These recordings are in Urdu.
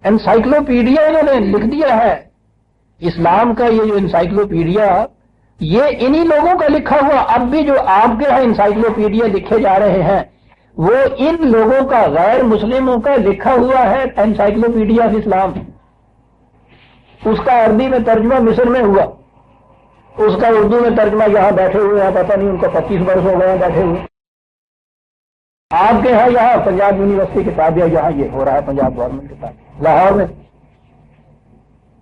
انسائکلوپیڈیا انہوں نے لکھ دیا ہے اسلام کا. یہ جو انسائکلوپیڈیا یہ انہی لوگوں کا لکھا ہوا. اب بھی جو آپ کے یہاں انسائکلوپیڈیا لکھے جا رہے ہیں وہ ان لوگوں کا, غیر مسلموں کا لکھا ہوا ہے انسائکلوپیڈیا آف اسلام. اس کا عربی میں ترجمہ مصر میں ہوا, اس کا اردو میں ترجمہ یہاں بیٹھے ہوئے ہیں, پتہ نہیں ان کو 25 برس ہو گئے ہیں بیٹھے ہوئے. آپ کے یہاں پنجاب یونیورسٹی کتاب یا یہاں یہ ہو رہا ہے پنجاب گورنمنٹ کتاب لاہور میں.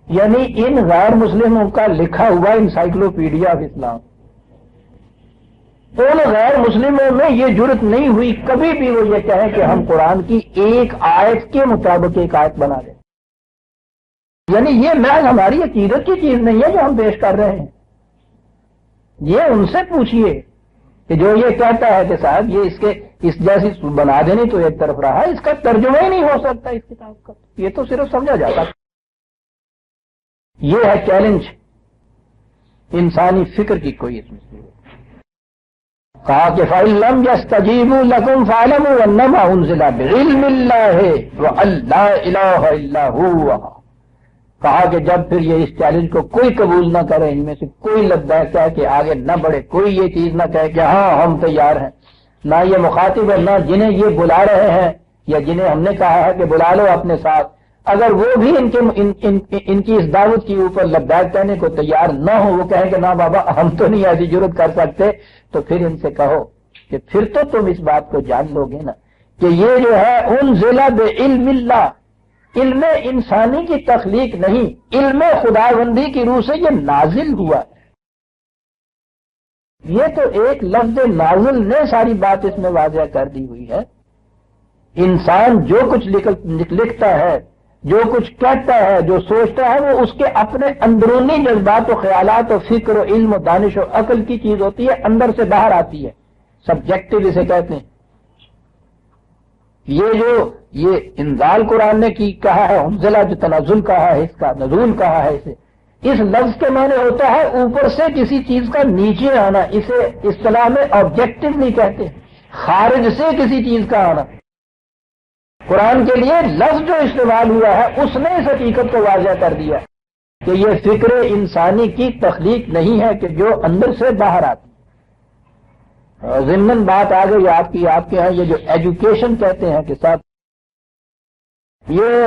یعنی ان غیر مسلموں کا لکھا ہوا انسائکلوپیڈیا آف اسلام. ان غیر مسلموں میں یہ جرت نہیں ہوئی کبھی بھی وہ یہ کہیں کہ ہم قرآن کی ایک آیت کے مطابق ایک آیت بنا دیں. یعنی یہ محض ہماری عقیدت کی چیز نہیں ہے جو ہم پیش کر رہے ہیں. یہ ان سے پوچھئے کہ جو یہ کہتا ہے کہ صاحب یہ اس جیسی بنا دینی تو ایک طرف رہا, اس کا ترجمہ ہی نہیں ہو سکتا اس کتاب کا. یہ تو صرف سمجھا جاتا. یہ ہے چیلنج انسانی فکر کی. کوئی اس میں کہا کہ فَإِن لَمْ يَسْتَجِيبُوا لَكُمْ فَاعْلَمُوا أَنَّمَا أُنزِلَ بِعِلْمِ اللَّهِ وَأَن لَّا إِلَٰهَ إِلَّا هُوَ. کہا کہ جب پھر یہ اس چیلنج کو کوئی قبول نہ کرے, ان میں سے کوئی لبیک کہے کہ آگے نہ بڑھے, کوئی یہ چیز نہ کہے کہ ہاں ہم تیار ہیں, نہ یہ مخاطب ہے نہ جنہیں یہ بلا رہے ہیں یا جنہیں ہم نے کہا ہے کہ بلا لو اپنے ساتھ, اگر وہ بھی ان کی اس دعوت کے اوپر لبیک کہنے کو تیار نہ ہو, وہ کہیں کہ نہ بابا ہم تو نہیں ایسی جرت کر سکتے, تو پھر ان سے کہو کہ پھر تو تم اس بات کو جان لو گے نا کہ یہ جو ہے انزل بعلم اللہ, علم انسانی کی تخلیق نہیں, علم خداوندی کی روح سے یہ نازل ہوا ہے. یہ تو ایک لفظ نازل نے ساری بات اس میں واضح کر دی ہوئی ہے. انسان جو کچھ لکھتا ہے, جو کچھ کہتا ہے, جو سوچتا ہے, وہ اس کے اپنے اندرونی جذبات و خیالات و فکر و علم و دانش و عقل کی چیز ہوتی ہے, اندر سے باہر آتی ہے, سبجیکٹو اسے کہتے ہیں. یہ انزال قرآن نے کی کہا ہے, انزلہ جو تنزل کہا ہے, اس کا نزول کہا ہے, اسے اس لفظ کے معنی ہوتا ہے اوپر سے کسی چیز کا نیچے آنا. اسے اصطلاح میں آبجیکٹو نہیں کہتے, خارج سے کسی چیز کا آنا. قرآن کے لیے لفظ جو استعمال ہوا ہے اس نے اس حقیقت کو واضح کر دیا کہ یہ فکر انسانی کی تخلیق نہیں ہے کہ جو اندر سے باہر آتی. ضمن بات آ گئی آپ کے یہاں یہ جو ایجوکیشن کہتے ہیں کہ صاحب یہ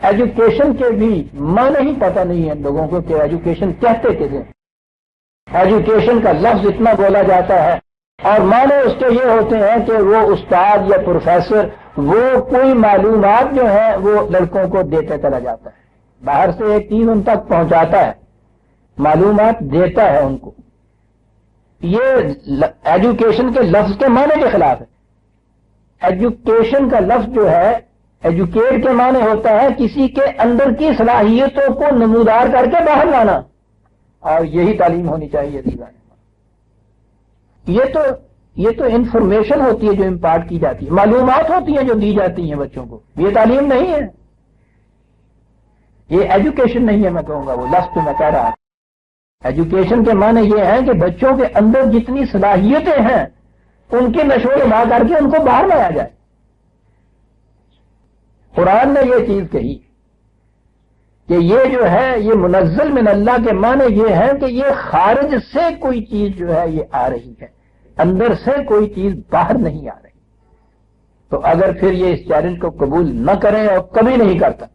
ایجوکیشن کے بھی معنی ہی پتہ نہیں ہے لوگوں کو کہ ایجوکیشن کہتے کسے. ایجوکیشن کا لفظ اتنا بولا جاتا ہے اور معنی اس کے یہ ہوتے ہیں کہ وہ استاد یا پروفیسر وہ کوئی معلومات جو ہیں وہ لڑکوں کو دیتے چلا جاتا ہے, باہر سے ایک چیز ان تک پہنچاتا ہے, معلومات دیتا ہے ان کو. یہ ایجوکیشن کے لفظ کے معنی کے خلاف ہے. ایجوکیشن کا لفظ جو ہے ایجوکیٹ کے معنی ہوتا ہے کسی کے اندر کی صلاحیتوں کو نمودار کر کے باہر لانا, اور یہی تعلیم ہونی چاہیے. یہ تو انفارمیشن ہوتی ہے جو امپارٹ کی جاتی ہے, معلومات ہوتی ہیں جو دی جاتی ہیں بچوں کو, یہ تعلیم نہیں ہے, یہ ایجوکیشن نہیں ہے. میں کہوں گا وہ لفظ میں کہہ رہا ہوں. ایجوکیشن کے معنی یہ ہے کہ بچوں کے اندر جتنی صلاحیتیں ہیں ان کی نشو و نما کر کے ان کو باہر لایا جائے. قرآن نے یہ چیز کہی کہ یہ جو ہے یہ منزل من اللہ کے معنی یہ ہے کہ یہ خارج سے کوئی چیز جو ہے یہ آ رہی ہے, اندر سے کوئی چیز باہر نہیں آ رہی. تو اگر پھر یہ اس چیلنج کو قبول نہ کریں اور کبھی نہیں کرتا,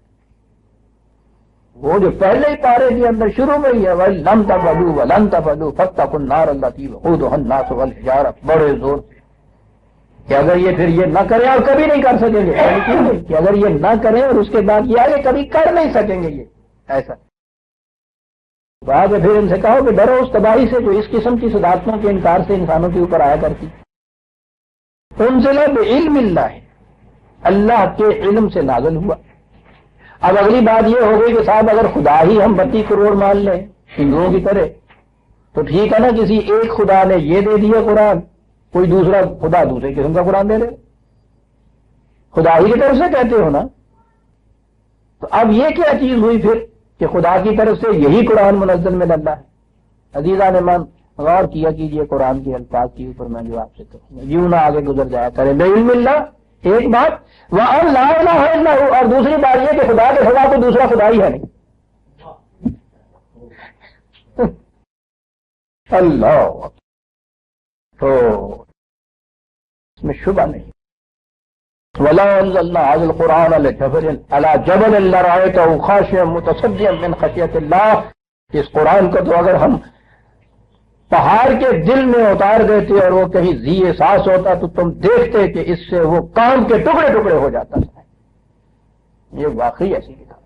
وہ جو پہلے ہی پارے کے اندر شروع میں ہی ہے وَلَن تَفْعَلُوا وَلَن تَفْعَلُوا فَاتَّقُوا النَّارَ الَّتِي وَقُودُهَا النَّاسُ وَالْحِجَارَةُ, بڑے زور سے کہ اگر یہ پھر یہ نہ کریں اور کبھی نہیں کر سکیں گے, کہ اگر یہ نہ کریں اور اس کے بعد یہ آگے کبھی کر نہیں سکیں گے. یہ ایسا بعد میں پھر ان سے کہو کہ ڈرو اس تباہی سے جو اس قسم کی صداقتوں کے انکار سے انسانوں کے اوپر آیا کرتی. انزل بعلم اللہ, اللہ کے علم سے نازل ہوا. اب اگلی بات یہ ہو گئی کہ صاحب اگر خدا ہی ہم 32 کروڑ مان لیں ہندوؤں کی طرح تو ٹھیک ہے نا, کسی ایک خدا نے یہ دے دیا قرآن, کوئی دوسرا خدا دوسرے قسم کا قرآن دے دے, خدا ہی کی طرف سے کہتے ہو نا. تو اب یہ کیا چیز ہوئی پھر کہ خدا کی طرف سے یہی قرآن منزل میں اللہ ہے. عزیزان ایمان غور کیا کیجئے قرآن کے الفاظ کے اوپر, میں جو آپ سے کہوں گا یوں نہ آگے گزر جایا کریں. بعلم اللہ, ایک بات وَأَن لَا إِلَٰهَ إِلَّا هُوَ، اور دوسری بات یہ کہ خدا کے سوا کوئی دوسرا خدا ہی ہے نہیں. اللہ تو اس میں شبہ نہیں. وَلَوْ أَنزَلْنَا هَٰذَا الْقُرْآنَ عَلَىٰ جَبَلٍ لَّرَأَيْتَهُ خَاشِعًا مُّتَصَدِّعًا مِّنْ خَشْيَةِ اللَّهِ، اس قرآن کو تو اگر ہم پہاڑ کے دل میں اتار دیتے اور وہ کہیں ذی احساس ہوتا تو تم دیکھتے کہ اس سے وہ کان کے ٹکڑے ٹکڑے ہو جاتا ہے. یہ واقعی ایسی کتاب